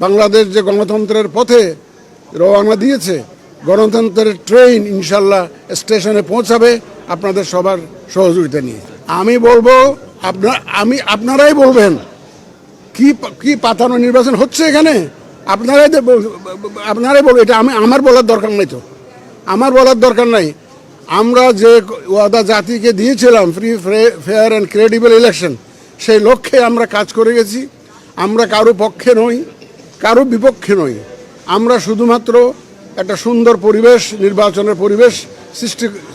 বাংলাদেশ যে গণতন্ত্রের পথে রওনা দিয়েছে, গণতন্ত্রের ট্রেন ইনশাল্লাহ স্টেশনে পৌঁছাবে আপনাদের সবার সহযোগিতা নিয়ে। আমি বলবো আপনারাই বলবেন কি পাতানো নির্বাচন হচ্ছে এখানে, আপনারাই বলবেন। এটা আমার বলার দরকার নাই, তো আমার বলার দরকার নাই। আমরা যে ওয়াদা জাতিকে দিয়েছিলাম, free fair and credible election, সেই লক্ষ্যে আমরা কাজ করে গেছি। আমরা কারো পক্ষে নই, কারো বিপক্ষে নই। আমরা শুধুমাত্র একটা সুন্দর পরিবেশ, নির্বাচনের পরিবেশ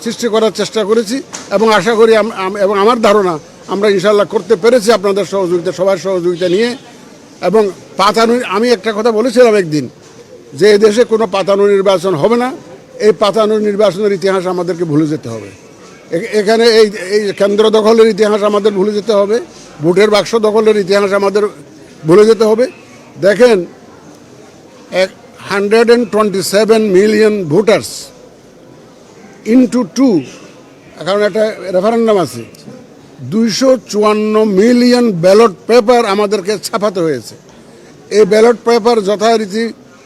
সৃষ্টি করার চেষ্টা করেছি এবং আশা করি এবং আমার ধারণা আমরা ইনশাল্লাহ করতে পেরেছি আপনাদের সহযোগিতা, সবার সহযোগিতা নিয়ে। এবং পাতানো, আমি একটা কথা বলেছিলাম একদিন, যে দেশে কোনো পাতানো নির্বাচন হবে না। এই পাতানো নির্বাচনের ইতিহাস আমাদেরকে ভুলে যেতে হবে। এখানে এই কেন্দ্র দখলের ইতিহাস আমাদের ভুলে যেতে হবে, ভোটের বাক্স দখলের ইতিহাস আমাদের ভুলে যেতে হবে। দেখেন, 127 মিলিয়ন ভোটার্স ইন্টু 2, কারণ একটা রেফারেন্ডাম আছে, 254 মিলিয়ন ব্যালট পেপার আমাদেরকে ছাপাতে হয়েছে। এই ব্যালট পেপার যথারীতি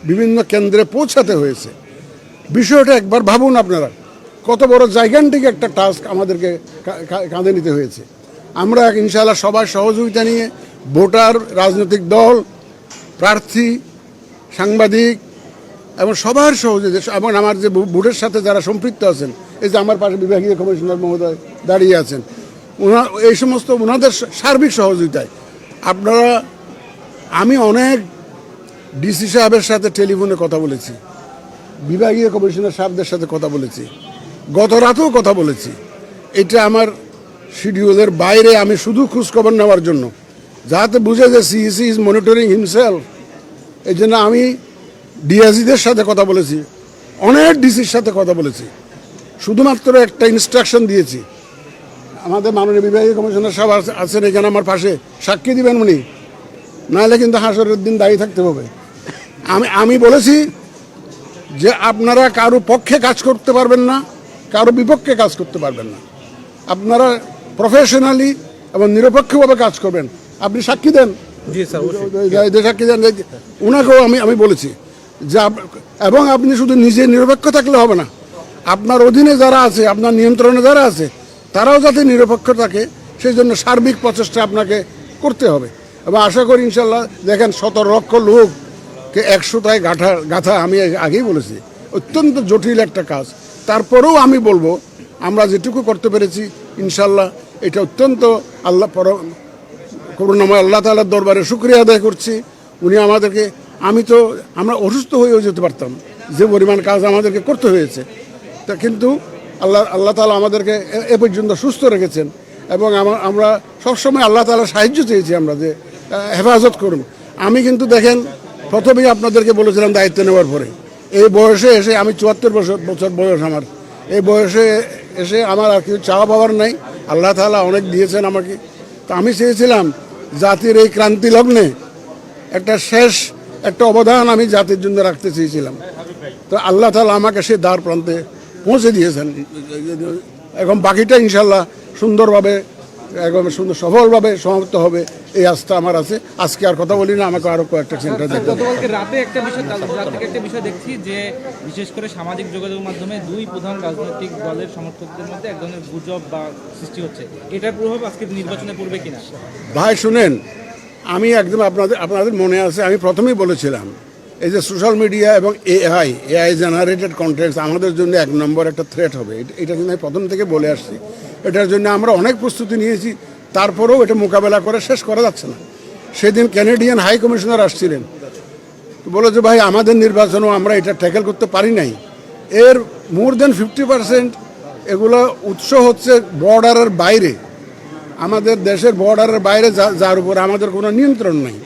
বিভিন্ন কেন্দ্রে পৌঁছাতে হয়েছে। বিষয়টা একবার ভাবুন আপনারা, কত বড় জাইগান্টিক একটা টাস্ক আমাদেরকে কাঁধে নিতে হয়েছে। আমরা ইনশাআল্লাহ সবার সহযোগিতা নিয়ে, ভোটার, রাজনৈতিক দল, প্রার্থী, সাংবাদিক এবং সবার সহযোগিতা, এবং আমার যে ভোটের সাথে যারা সম্পৃক্ত আছেন, এই যে আমার পাশে বিভাগীয় কমিশনার মহোদয় দাঁড়িয়ে আছেন, এই সমস্ত ওনাদের সার্বিক সহযোগিতায় আমি অনেক ডিসি সাহেবের সাথে টেলিফোনে কথা বলেছি, বিভাগীয় কমিশনার সাহেবদের সাথে কথা বলেছি, গত রাতেও কথা বলেছি। এটা আমার শিডিউলের বাইরে, আমি শুধু খোঁজখবর নেওয়ার জন্য, যাতে বুঝে যে সিইসি ইজ মনিটরিং হিমসেলফ। এই জন্য আমি ডিআইজিদের সাথে কথা বলেছি, অনেক ডিসির সাথে কথা বলেছি। শুধুমাত্র একটা ইনস্ট্রাকশন দিয়েছি, আমাদের মাননীয় বিভাগীয় কমিশনার সাহেব আছেন এখানে আমার পাশে, সাক্ষী দিবেন উনি, নাহলে কিন্তু হাসরের দিন দায়ী থাকতে হবে। আমি বলেছি যে আপনারা কারো পক্ষে কাজ করতে পারবেন না, কারো বিপক্ষে কাজ করতে পারবেন না। আপনারা প্রফেশনালি এবং নিরপেক্ষভাবে কাজ করবেন। আপনি সাক্ষী দেন, সাক্ষী দেন, ওনাকেও আমি বলেছি যে এবং আপনি শুধু নিজে নিরপেক্ষ থাকলে হবে না, আপনার অধীনে যারা আছে, আপনার নিয়ন্ত্রণে যারা আছে, তারাও যাতে নিরপেক্ষ থাকে, সেই জন্য সার্বিক প্রচেষ্টা আপনাকে করতে হবে। এবং আশা করি ইনশাল্লাহ, দেখেন 17 লক্ষ লোককে 100টায় গাঁথা, আমি আগেই বলেছি, অত্যন্ত জটিল একটা কাজ। তারপরেও আমি বলবো, আমরা যেটুকু করতে পেরেছি ইনশাল্লাহ, এটা অত্যন্ত করুণাময় আল্লাহ তাআলার দরবারে শুকরিয়া আদায় করছি। উনি আমাদেরকে, আমরা অসুস্থ হয়েও যেতে পারতাম, যে পরিমাণ কাজ আমাদেরকে করতে হয়েছে, তা কিন্তু আল্লাহ তাআলা আমাদেরকে এ পর্যন্ত সুস্থ রেখেছেন। এবং আমরা সবসময় আল্লাহ তাআলার সাহায্য চেয়েছি, আমরা যে হেফাজত করুন। আমি কিন্তু দেখেন, প্রথমেই আপনাদেরকে বলেছিলাম দায়িত্ব নেওয়ার পরে, এই বয়সে এসে, আমি 74 বছর বয়স আমার, এই বয়সে এসে আমার আর কিছু চাওয়া পাওয়ার নাই। আল্লাহ তাআলা অনেক দিয়েছেন আমাকে। তো আমি চেয়েছিলাম জাতির এই ক্রান্তি লগ্নে একটা অবদান আমি জাতির জন্য রাখতে চেয়েছিলাম। তো আল্লাহ তাআলা আমাকে সে দ্বার প্রান্তে পৌঁছে দিয়েছেন। এখন বাকিটা ইনশাল্লাহ সুন্দরভাবে, একদম সুন্দর সফলভাবে সমাপ্ত হবে, এই আস্থা আমার আছে। আজকে আর কথা বলি না, আমাকে আরো কয়েকটা সেন্টার দেখতে হবে। গতকালকে রাতে একটা বিষয় দেখছি যে বিশেষ করে সামাজিক যোগাযোগ মাধ্যমে দুই প্রধান রাজনৈতিক দলের সমর্থকদের মধ্যে এক ধরনের গুজব বা সৃষ্টি হচ্ছে, এটার প্রভাব আজকে নির্বাচনে পড়বে কিনা? ভাই শুনেন, আমি একদম আপনাদের মনে আছে, আমি প্রথমেই বলেছিলাম, এই যে সোশ্যাল মিডিয়া এবং এআই জেনারেটেড কন্টেন্টস আমাদের জন্য 1 নম্বর একটা থ্রেট হবে। এটা কিন্তু আমি প্রথম থেকে বলে আসছি। এটার জন্য আমরা অনেক প্রস্তুতি নিয়েছি, তারপরেও এটা মোকাবেলা করে শেষ করা যাচ্ছে না। সেদিন ক্যানাডিয়ান হাই কমিশনার আসছিলেন, বলে যে ভাই আমাদের নির্বাচনও আমরা এটা ট্যাকেল করতে পারি নাই। এর মোর দেন 50% এগুলো উৎস হচ্ছে বর্ডারের বাইরে, আমাদের দেশের বর্ডারের বাইরে, যার উপর আমাদের কোনো নিয়ন্ত্রণ নাই।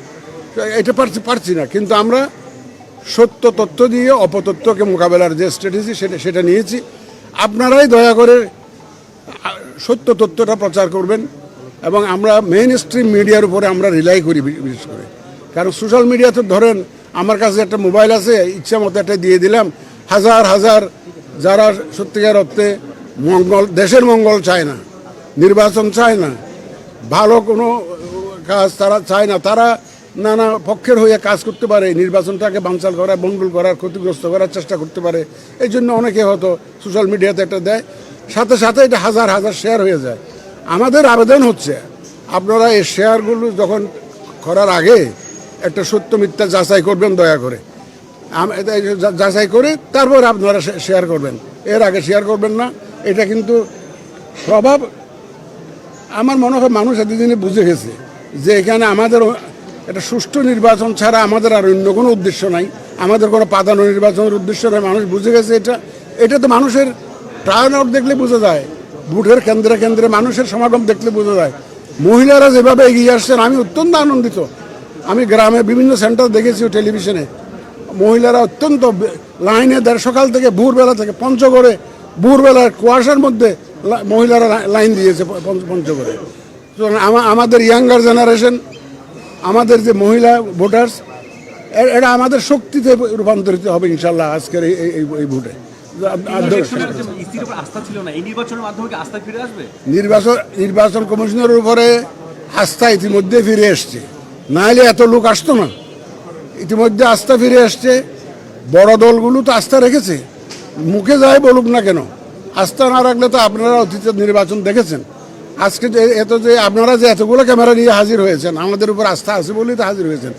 এটা পারছি না, কিন্তু আমরা সত্য তথ্য দিয়ে অপতথ্যকে মোকাবেলার যে স্ট্র্যাটেজি সেটা নিয়েছি। আপনারাই দয়া করে সত্য তথ্যটা প্রচার করবেন। এবং আমরা মেইন স্ট্রিম মিডিয়ার উপরে আমরা রিলাই করি বিশেষ করে, কারণ সোশ্যাল মিডিয়াতে ধরেন আমার কাছে একটা মোবাইল আছে, ইচ্ছা মতো একটা দিয়ে দিলাম, হাজার হাজার যারা সত্যিকার অর্থে দেশের মঙ্গল চায় না, নির্বাচন চায় না, ভালো কোনো কাজ তারা চায় না, তারা নানা পক্ষের হয়ে কাজ করতে পারে, নির্বাচনটাকে বানচাল করা, বন্ডুল করার, ক্ষতিগ্রস্ত করার চেষ্টা করতে পারে। এই জন্য অনেকে হয়তো সোশ্যাল মিডিয়াতে একটা দেয়, সাথে সাথে এটা হাজার হাজার শেয়ার হয়ে যায়। আমাদের আবেদন হচ্ছে আপনারা এই শেয়ারগুলো যখন করার আগে একটা সত্য মিথ্যা যাচাই করবেন, দয়া করে যাচাই করে তারপর আপনারা শেয়ার করবেন, এর আগে শেয়ার করবেন না। এটা কিন্তু প্রভাব, আমার মনে হয় মানুষ এতদিনে বুঝে গেছে যে এখানে আমাদের একটা সুষ্ঠু নির্বাচন ছাড়া আমাদের আর অন্য কোনো উদ্দেশ্য নাই, আমাদের কোনো প্রাধান্য নির্বাচনের উদ্দেশ্য নাই। মানুষ বুঝে গেছে এটা তো মানুষের টার্নআউট দেখলে বোঝা যায়, ভোটের কেন্দ্রে কেন্দ্রে মানুষের সমাগম দেখলে বোঝা যায়। মহিলারা যেভাবে এগিয়ে আসছেন আমি অত্যন্ত আনন্দিত। আমি গ্রামে বিভিন্ন সেন্টার দেখেছি টেলিভিশনে, মহিলারা অত্যন্ত লাইনে সকাল থেকে ভোরবেলা থেকে পঞ্চগড়ে ভোরবেলার কুয়াশার মধ্যে মহিলারা লাইন দিয়েছে পঞ্চগড়ে। আমাদের ইয়াঙ্গার জেনারেশন, আমাদের যে মহিলা ভোটার্স, এটা আমাদের শক্তিতে রূপান্তরিত হবে ইনশাল্লাহ আজকের এই ভোটে। নির্বাচন কমিশনের উপরে আস্থা ইতিমধ্যে ফিরে এসছে, নাহলে এত লোক আসতো না। ইতিমধ্যে আস্থা ফিরে আসছে, বড় দলগুলো তো আস্থা রেখেছে, মুখে যায় বলুক না কেন। আস্থা না রাখলে তো আপনারা অতীতের নির্বাচন দেখেছেন। আজকে যে আপনারা যে এতগুলো ক্যামেরা নিয়ে হাজির হয়েছেন, আমাদের উপর আস্থা আছে বলেই তো হাজির হয়েছেন।